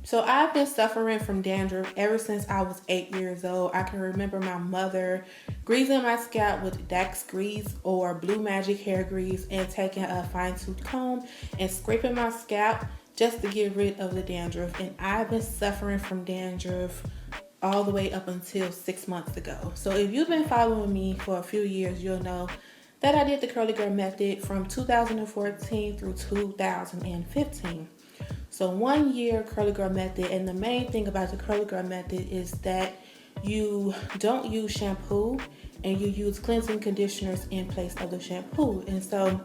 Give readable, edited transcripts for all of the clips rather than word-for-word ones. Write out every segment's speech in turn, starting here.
So I've been suffering from dandruff ever since I was 8 years old. I can remember my mother greasing my scalp with Dax grease or Blue Magic hair grease and taking a fine tooth comb and scraping my scalp just to get rid of the dandruff. And I've been suffering from dandruff all the way up until 6 months ago. So if you've been following me for a few years, you'll know that I did the curly girl method from 2014 through 2015. So 1 year curly girl method, and the main thing about the curly girl method is that you don't use shampoo and you use cleansing conditioners in place of the shampoo. And so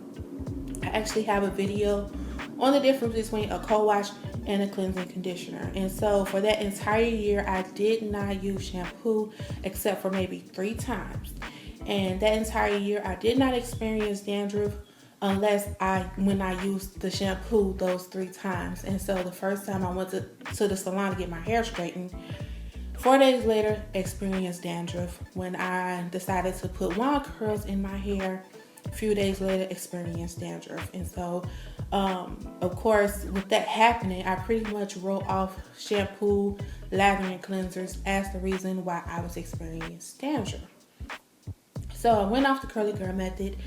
I actually have a video on the difference between a co-wash and a cleansing conditioner. And so for that entire year, I did not use shampoo except for maybe 3 times. And that entire year, I did not experience dandruff unless when I used the shampoo those 3 times. And so the first time I went to the salon to get my hair straightened, 4 days later, experienced dandruff. When I decided to put wand curls in my hair, a few days later, experienced dandruff. And so, of course, with that happening, I pretty much wrote off shampoo, lathering cleansers as the reason why I was experiencing dandruff. So I went off the curly girl method,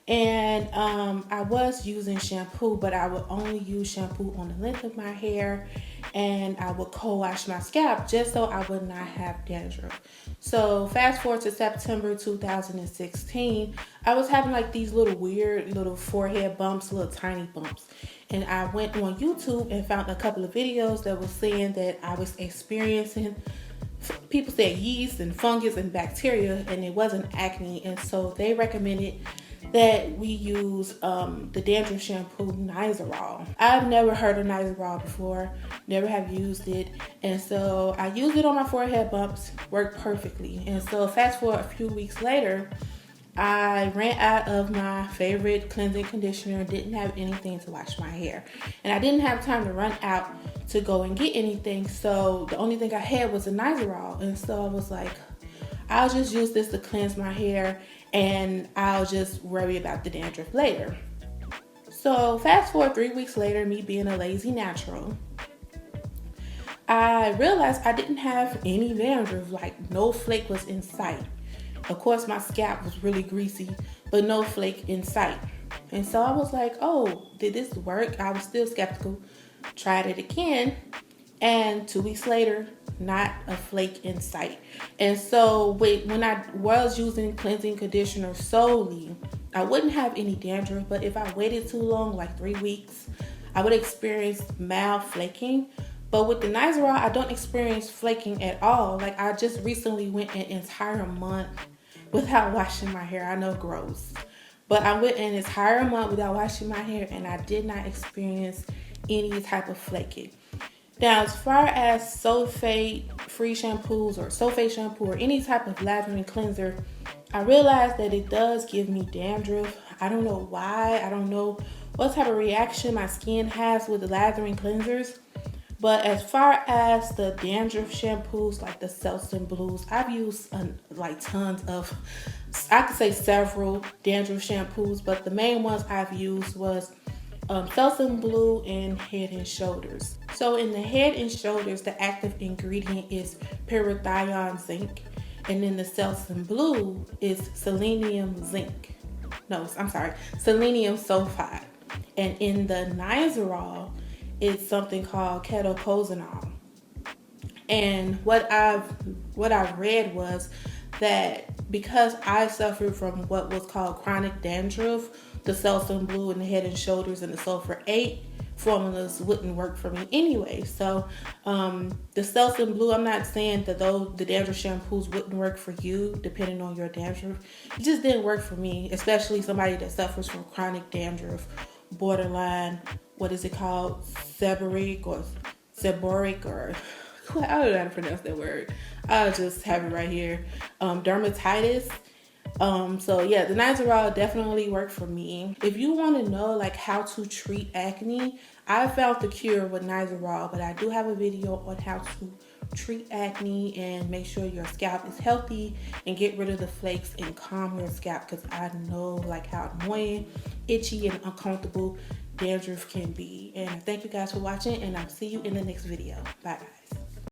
and I was using shampoo, but I would only use shampoo on the length of my hair, and I would co-wash my scalp just so I would not have dandruff. So fast forward to September 2016, I was having like these little weird little forehead bumps, little tiny bumps. And I went on YouTube and found a couple of videos that was saying that I was experiencing, people said yeast and fungus and bacteria, and it wasn't acne. And so they recommended that we use the dandruff shampoo Nizoral. I've never heard of Nizoral before, never have used it, and so I used it on my forehead bumps, worked perfectly. And so fast forward a few weeks later, I ran out of my favorite cleansing conditioner, didn't have anything to wash my hair, and I didn't have time to run out to go and get anything, so the only thing I had was a Nizoral. And so I was like, I'll just use this to cleanse my hair and I'll just worry about the dandruff later. So fast forward 3 weeks later, me being a lazy natural, I realized I didn't have any dandruff, like no flake was in sight. Of course, my scalp was really greasy, but no flake in sight. And so I was like, oh, did this work? I was still skeptical. Tried it again, and 2 weeks later, not a flake in sight. And so when I was using cleansing conditioner solely, I wouldn't have any dandruff, but if I waited too long, like 3 weeks, I would experience mild flaking. But with the Nizoral, I don't experience flaking at all. Like, I just recently went an entire month without washing my hair. I know, gross. But I went an entire month without washing my hair, and I did not experience any type of flaking. Now, as far as sulfate-free shampoos or sulfate shampoo or any type of lathering cleanser, I realized that it does give me dandruff. I don't know why. I don't know what type of reaction my skin has with the lathering cleansers. But as far as the dandruff shampoos, like the Selsun Blues, I've used like tons of, I could say several dandruff shampoos, but the main ones I've used was Selsun Blue and Head and Shoulders. So in the Head and Shoulders, the active ingredient is pyrithione zinc, and then the Selsun Blue is selenium sulfide. And in the Nizoral, it's something called ketoconazole. And what I've read was that because I suffered from what was called chronic dandruff, the Selsun Blue and the Head and Shoulders and the sulfate formulas wouldn't work for me anyway. So the Selsun Blue, I'm not saying that the dandruff shampoos wouldn't work for you depending on your dandruff. It just didn't work for me, especially somebody that suffers from chronic dandruff, borderline, what is it called? Seborrheic, or I don't know how to pronounce that word. I'll just have it right here. Dermatitis. So yeah, the Nizoral definitely worked for me. If you want to know like how to treat acne, I found the cure with Nizoral, but I do have a video on how to treat acne and make sure your scalp is healthy and get rid of the flakes and calm your scalp, because I know like how annoying, itchy, and uncomfortable dandruff can be. And thank you guys for watching, and I'll see you in the next video. Bye guys.